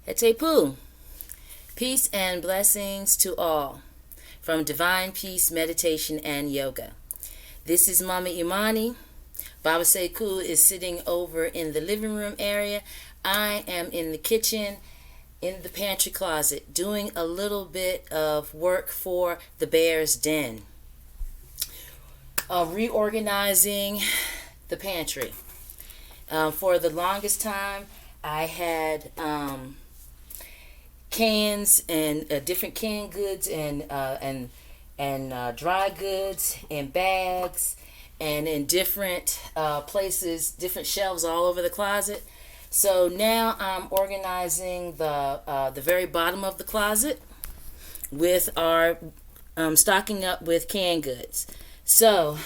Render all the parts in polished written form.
Etepu. Peace and blessings to all from Divine Peace Meditation and Yoga. This is Mama Imani. Baba Sekou is sitting over in the living room area. I am in the kitchen, in the pantry closet, doing a little bit of work for the bear's den. Reorganizing the pantry. For the longest time, I had cans and different canned goods and dry goods and bags and in different places, different shelves all over the closet. So now I'm organizing the very bottom of the closet with our stocking up with canned goods. So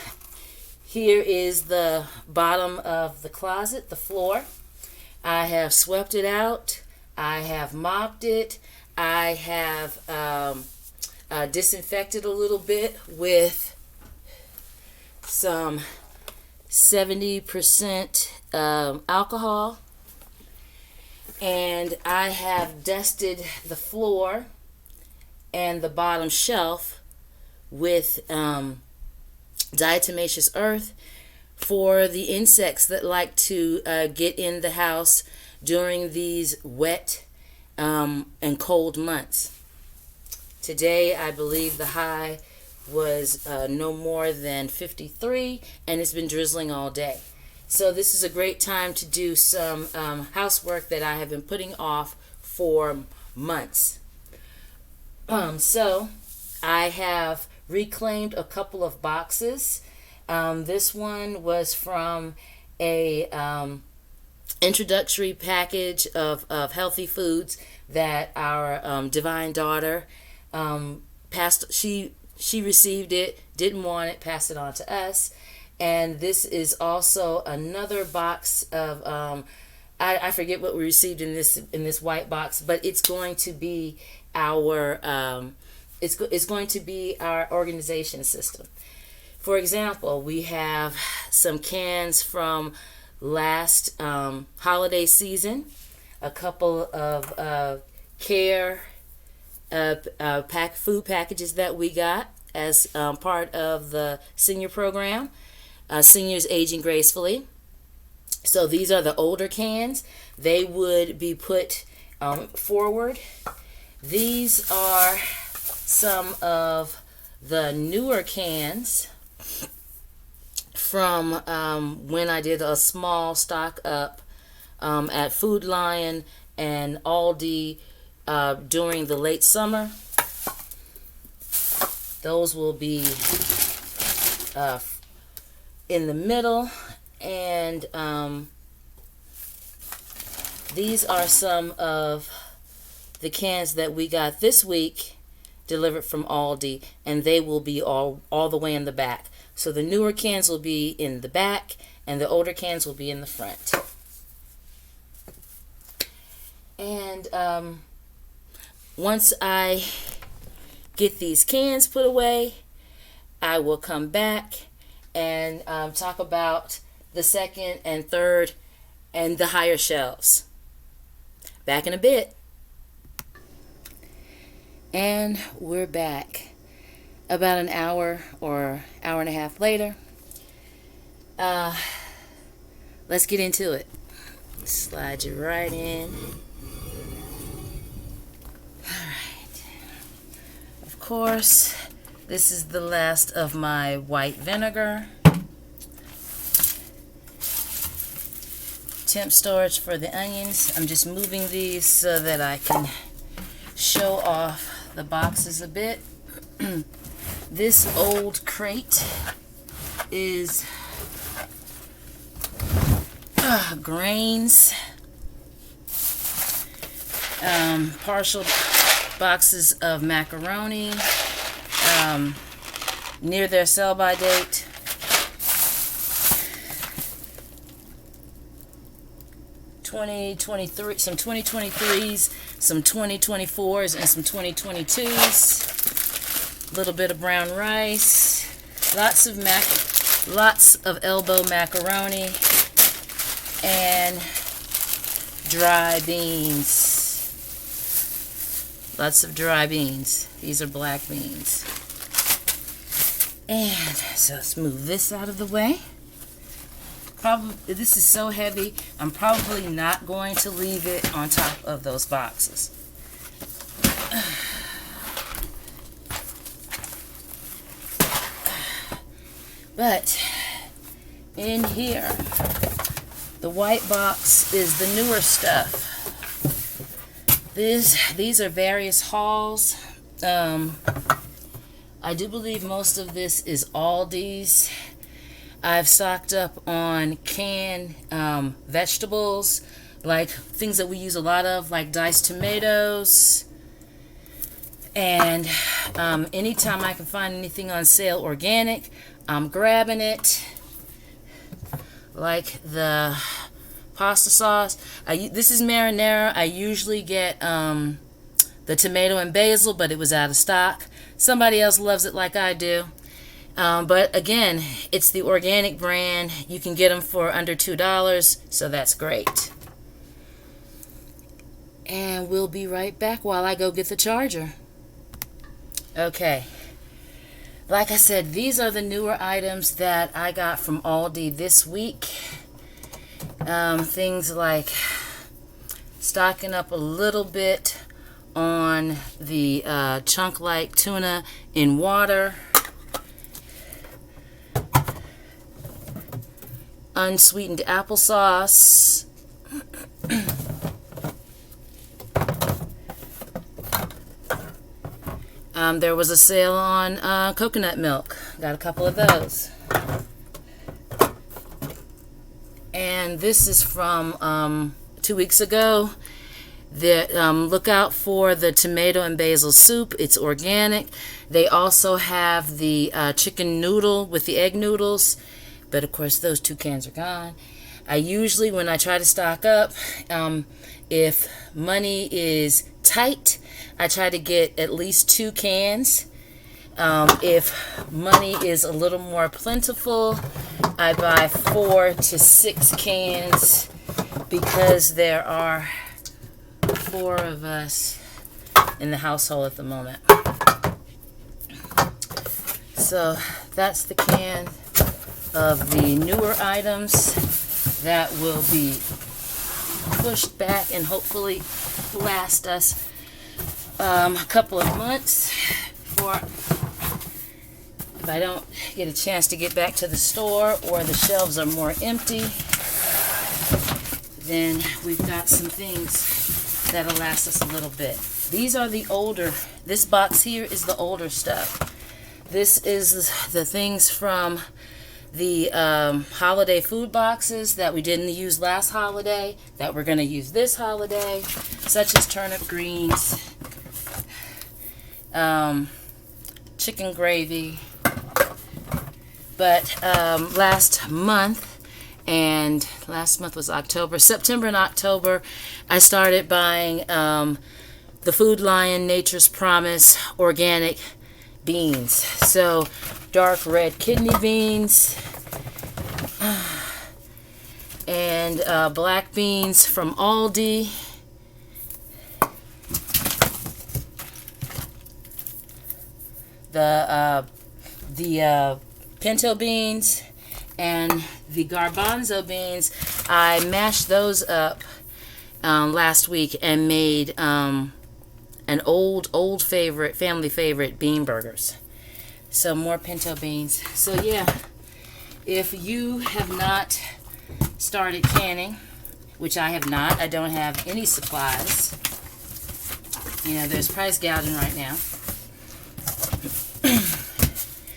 here is the bottom of the closet, the floor. I have swept it out. I have mopped it. I have disinfected a little bit with some 70% alcohol. And I have dusted the floor and the bottom shelf with diatomaceous earth for the insects that like to get in the house during these wet and cold months. Today, I believe the high was no more than 53, and it's been drizzling all day. So this is a great time to do some housework that I have been putting off for months. So I have reclaimed a couple of boxes. This one was from a introductory package of healthy foods that our divine daughter passed. She received it, didn't want it, passed it on to us. And this is also another box of I forget what we received in this white box, but it's going to be our it's going to be our organization system. For example, we have some cans from last holiday season, a couple of care food packages that we got as part of the senior program, Seniors Aging Gracefully. So these are the older cans. They would be put forward. These are some of the newer cans from when I did a small stock up at Food Lion and Aldi during the late summer. Those will be in the middle, and these are some of the cans that we got this week delivered from Aldi, and they will be all the way in the back. So the newer cans will be in the back, and the older cans will be in the front. And once I get these cans put away, I will come back and talk about the second and third and the higher shelves. Back in a bit. And we're back about an hour or hour and a half later. Let's get into it. Slide you right in. Alright. Of course, this is the last of my white vinegar. Temp storage for the onions. I'm just moving these so that I can show off the boxes a bit. This old crate is grains, partial boxes of macaroni, near their sell-by date. Some 2023s, some 2024s, and some 2022s. A little bit of brown rice, lots of elbow macaroni, and dry beans. Lots of dry beans. These are black beans. And so let's move this out of the way. Probably, this is so heavy, I'm probably not going to leave it on top of those boxes. But in here, the white box is the newer stuff. These are various hauls. I do believe most of this is Aldi's. I've stocked up on canned vegetables, like things that we use a lot of, like diced tomatoes. And anytime I can find anything on sale organic, I'm grabbing it. Like the pasta sauce. This is marinara. I usually get the tomato and basil, but it was out of stock. Somebody else loves it like I do. But again, it's the organic brand. You can get them for under $2, so that's great. And we'll be right back while I go get the charger. Okay. Like I said, these are the newer items that I got from Aldi this week. Things like stocking up a little bit on the chunk-like tuna in water. Unsweetened applesauce. There was a sale on coconut milk. Got a couple of those. And this is from 2 weeks ago. Look out for the tomato and basil soup. It's organic. They also have the chicken noodle with the egg noodles. But of course, those 2 cans are gone. I usually, when I try to stock up, if money is tight, I try to get at least 2 cans. If money is a little more plentiful, I buy 4 to 6 cans because there are 4 of us in the household at the moment. So that's the can of the newer items that will be pushed back and hopefully last us a couple of months for if I don't get a chance to get back to the store or the shelves are more empty, then we've got some things that'll last us a little bit. These are the older, this box here is the older stuff. This is the things from the holiday food boxes that we didn't use last holiday that we're going to use this holiday, such as turnip greens, chicken gravy. But last month was October, September and October, I started buying the Food Lion Nature's Promise organic beans. So dark red kidney beans and black beans from Aldi. The pinto beans and the garbanzo beans, I mashed those up last week and made an old favorite, family favorite, bean burgers. So more pinto beans. So yeah, if you have not started canning, which I have not, I don't have any supplies. You know, there's price gouging right now.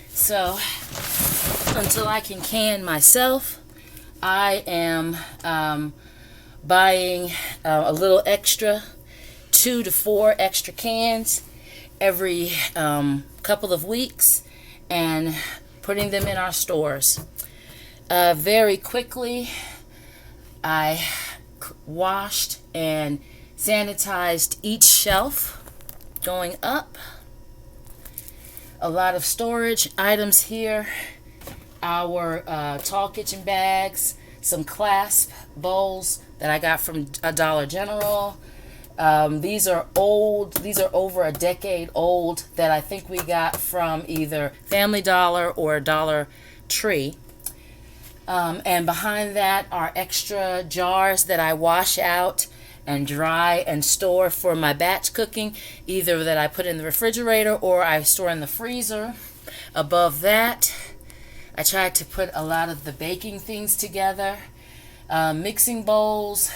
So until I can can myself, I am buying a little extra, 2 to 4 extra cans every couple of weeks and putting them in our stores. Very quickly, I washed and sanitized each shelf going up. A lot of storage items here. Our tall kitchen bags, some clasp bowls that I got from Dollar General, These are old. These are over a decade old that I think we got from either Family Dollar or Dollar Tree. And behind that are extra jars that I wash out and dry and store for my batch cooking, either that I put in the refrigerator or I store in the freezer. Above that, I tried to put a lot of the baking things together. Mixing bowls,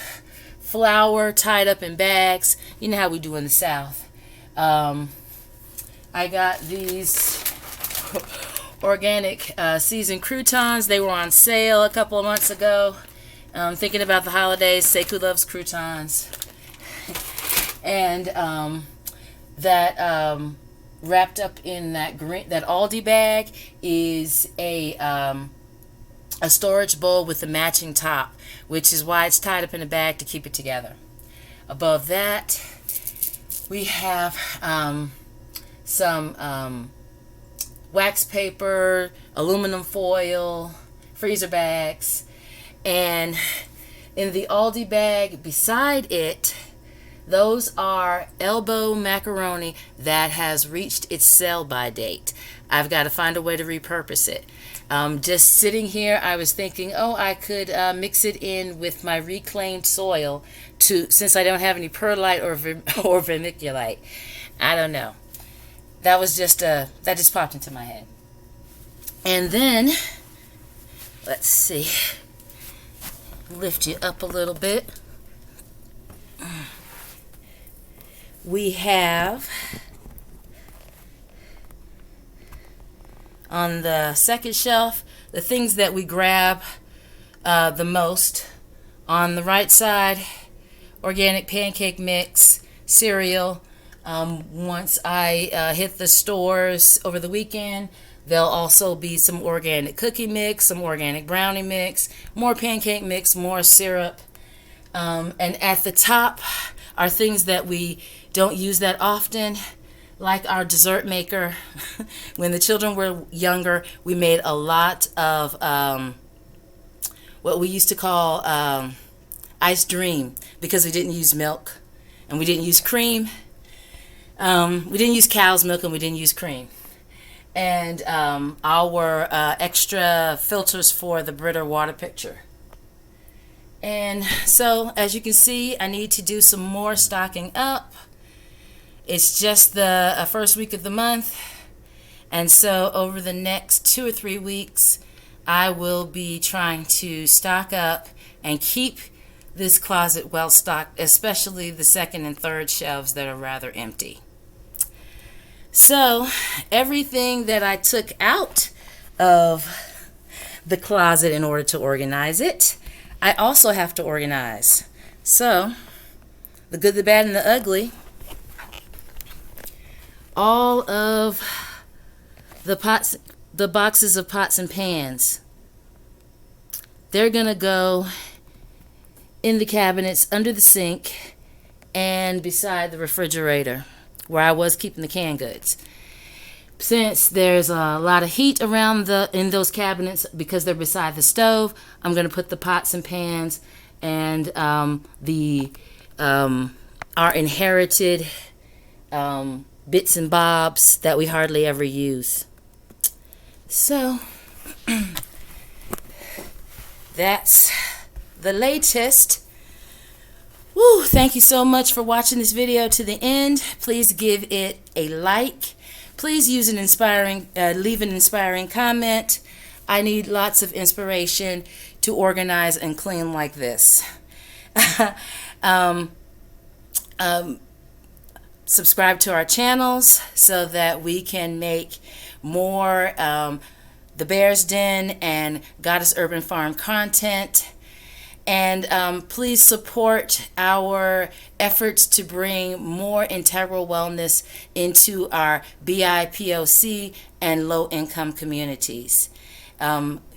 flour tied up in bags. You know how we do in the South. I got these organic seasoned croutons. They were on sale a couple of months ago. Thinking about the holidays, Sekou loves croutons. And that wrapped up in that Aldi bag is a storage bowl with the matching top, which is why it's tied up in a bag to keep it together. Above that, we have some wax paper, aluminum foil, freezer bags, and in the Aldi bag beside it, those are elbow macaroni that has reached its sell-by date. I've got to find a way to repurpose it. Just sitting here, I was thinking, I could mix it in with my reclaimed soil since I don't have any perlite or vermiculite. I don't know. That just popped into my head. And then, let's see, lift you up a little bit. We have on the second shelf the things that we grab the most. On the right side, organic pancake mix, cereal. Once I hit the stores over the weekend, there'll also be some organic cookie mix, some organic brownie mix, more pancake mix, more syrup. And at the top are things that we don't use that often, like our dessert maker. When the children were younger, we made a lot of what we used to call ice dream, because we didn't use milk and we didn't use cream. We didn't use cow's milk and we didn't use cream. And our extra filters for the Brita water pitcher. And so, as you can see, I need to do some more stocking up. It's just the first week of the month. And so over the next 2 or 3 weeks, I will be trying to stock up and keep this closet well stocked, especially the second and third shelves that are rather empty. So everything that I took out of the closet in order to organize it, I also have to organize. So the good, the bad, and the ugly, all of the boxes of pots and pans, they're gonna go in the cabinets under the sink and beside the refrigerator where I was keeping the canned goods. Since there's a lot of heat around in those cabinets because they're beside the stove, I'm going to put the pots and pans and our inherited bits and bobs that we hardly ever use. So that's the latest. Woo, thank you so much for watching this video to the end. Please give it a like. Please leave an inspiring comment. I need lots of inspiration to organize and clean like this. Subscribe to our channels so that we can make more The Bear's Den and Goddess Urban Farm content. And please support our efforts to bring more integral wellness into our BIPOC and low-income communities.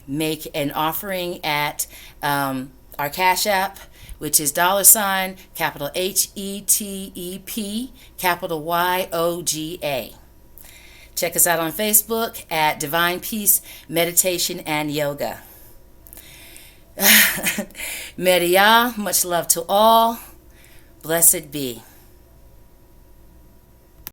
Make an offering at our Cash App, which is $, capital HETEP, capital YOGA. Check us out on Facebook at Divine Peace, Meditation, and Yoga. Media, much love to all. Blessed be.